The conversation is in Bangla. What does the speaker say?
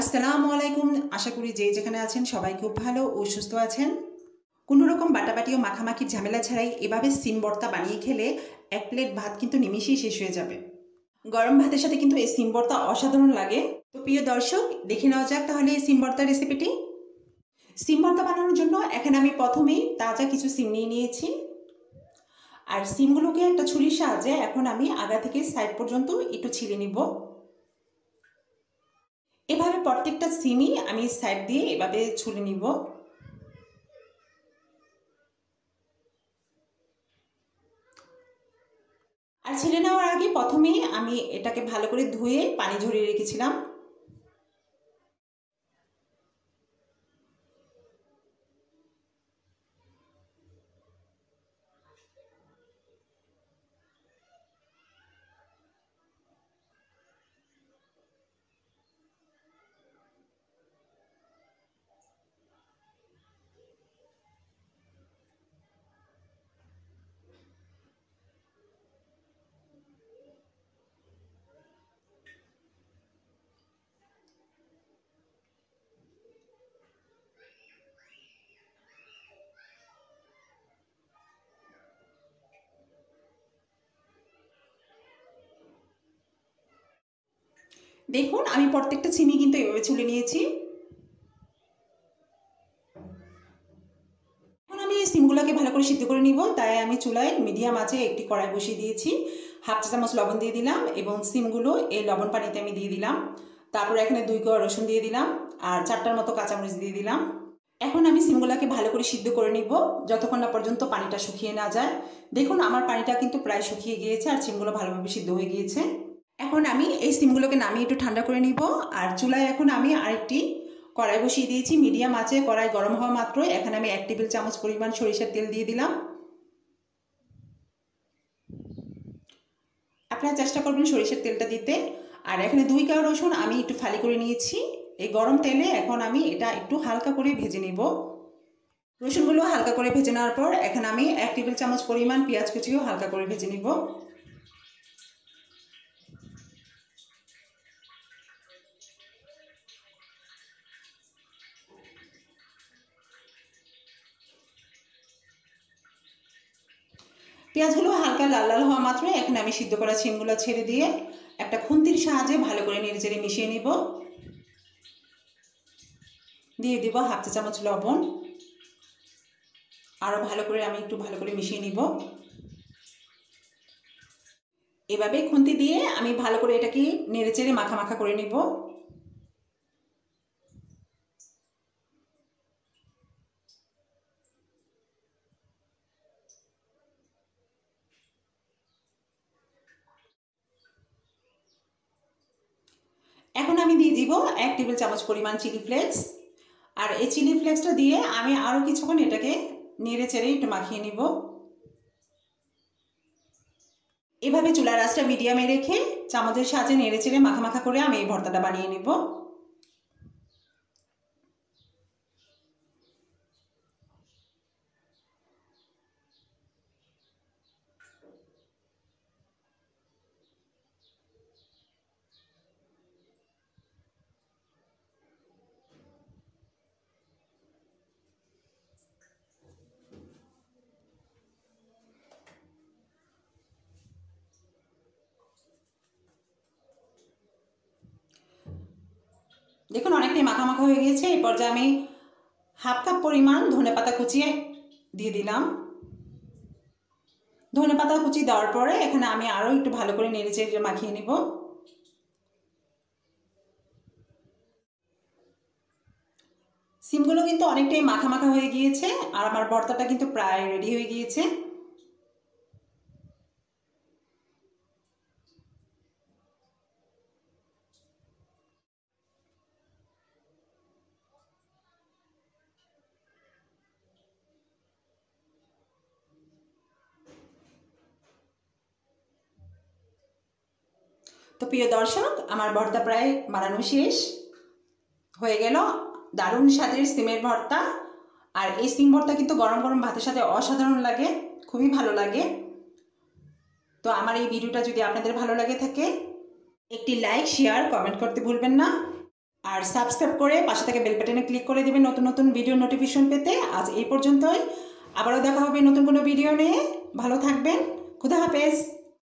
আসসালামু আলাইকুম। আশা করি যে যেখানে আছেন সবাই খুব ভালো ও সুস্থ আছেন। কোনো রকম বাটাবাটি ও মাখামাখির ঝামেলা ছাড়াই এভাবে সিম ভর্তা বানিয়ে খেলে এক প্লেট ভাত কিন্তু নিমেষেই শেষ হয়ে যাবে। গরম ভাতের সাথে কিন্তু এই সিম ভর্তা অসাধারণ লাগে। তো প্রিয় দর্শক, দেখে নেওয়া যাক তাহলে এই সিম ভর্তা রেসিপিটি। সিম ভর্তা বানানোর জন্য এখানে আমি প্রথমেই তাজা কিছু সিম নিয়ে নিয়েছি। আর সিমগুলোকে একটা ছুরির সাহায্যে এখন আমি আগা থেকে সাইড পর্যন্ত একটু ছিলে নিব। এভাবে প্রত্যেকটা সিমই আমি সাইড দিয়ে এভাবে ছুলে নিব। আর ছিলে নেওয়ার আগে প্রথমেই আমি এটাকে ভালো করে ধুয়ে পানি ঝরিয়ে রেখেছিলাম। দেখুন, আমি প্রত্যেকটা সিমই কিন্তু এভাবে ছুলে নিয়েছি। এখন আমি এই সিমগুলোকে ভালো করে সিদ্ধ করে নিব। তাই আমি চুলায় মিডিয়াম আঁচে একটি কড়াই বসিয়ে দিয়েছি। হাফ চা চামচ লবণ দিয়ে দিলাম এবং সিমগুলো এই লবণ পানিতে আমি দিয়ে দিলাম। তারপর এখানে 2 কোয়া রসুন দিয়ে দিলাম আর 4টার মতো কাঁচামরিচ দিয়ে দিলাম। এখন আমি সিমগুলোকে ভালো করে সিদ্ধ করে নিব যতক্ষণ না পর্যন্ত পানিটা শুকিয়ে না যায়। দেখুন, আমার পানিটা কিন্তু প্রায় শুকিয়ে গিয়েছে আর সিমগুলো ভালোভাবে সিদ্ধ হয়ে গিয়েছে। এখন আমি এই সিমগুলোকে নামিয়ে একটু ঠান্ডা করে নিব। আর চুলায় এখন আমি আরেকটি কড়াই বসিয়ে দিয়েছি মিডিয়াম আঁচে। কড়াই গরম হওয়া মাত্রই এখানে আমি 1 টেবিল চামচ পরিমাণ সরিষার তেল দিয়ে দিলাম। আপনারা চেষ্টা করবেন সরিষার তেলটা দিতে। আর এখানে 2 কোয়া রসুন আমি একটু ফালি করে নিয়েছি। এই গরম তেলে এখন আমি এটা একটু হালকা করে ভেজে নেব। রসুনগুলো হালকা করে ভেজে নেওয়ার পর এখানে আমি 1 টেবিল চামচ পরিমাণ পেঁয়াজ কুচিও হালকা করে ভেজে নেব। পেঁয়াজগুলো হালকা লাল লাল হওয়া মাত্রই এখন আমি সিদ্ধ করা সিমগুলো ছেড়ে দিয়ে একটা খুন্তির সাহায্যে ভালো করে নেড়েচেড়ে মিশিয়ে নিব। দিয়ে দিব হাফ চা চামচ লবণ। আরও ভালো করে আমি একটু ভালো করে মিশিয়ে নিব। এভাবে খুন্তি দিয়ে আমি ভালো করে এটাকে নেড়েচেড়ে মাখা মাখা করে নিব। এখন আমি দিয়ে দিব 1 টেবিল চামচ পরিমাণ চিলি ফ্লেক্স। আর এই চিলি ফ্লেক্সটা দিয়ে আমি আরও কিছুক্ষণ এটাকে নেড়েচেড়ে একটু মাখিয়ে নিব। এভাবে চুলার আঁচটা মিডিয়ামে রেখে চামচের সাহায্যে নেড়েচেড়ে মাখা মাখা করে আমি এই ভর্তাটা বানিয়ে নেব। দেখুন, অনেকটাই মাখা মাখা হয়ে গিয়েছে। এই পর্যায়ে আমি হাফ কাপ পরিমাণ ধনেপাতা কুচিয়ে দিয়ে দিলাম। ধনেপাতা কুচি দেওয়ার পরে এখানে আমি আরও একটু ভালো করে নেড়েচেড়ে মাখিয়ে নেব। সিমগুলো কিন্তু অনেকটাই মাখা মাখা হয়ে গিয়েছে আর আমার ভর্তাটা কিন্তু প্রায় রেডি হয়ে গিয়েছে। তো প্রিয় দর্শক, আমার ভর্তা প্রায় বানানো শেষ হয়ে গেল। দারুণ স্বাদের সিমের ভর্তা। আর এই সিম ভর্তা কিন্তু গরম গরম ভাতের সাথে অসাধারণ লাগে, খুবই ভালো লাগে। তো আমার এই ভিডিওটা যদি আপনাদের ভালো লাগে থাকে একটি লাইক, শেয়ার, কমেন্ট করতে ভুলবেন না। আর সাবস্ক্রাইব করে পাশে থেকে বেল বাটনে ক্লিক করে দেবেন নতুন নতুন ভিডিও নোটিফিকেশন পেতে। আজ এই পর্যন্তই, আবারও দেখা হবে নতুন কোনো ভিডিও নিয়ে। ভালো থাকবেন, খুদা হাফেজ।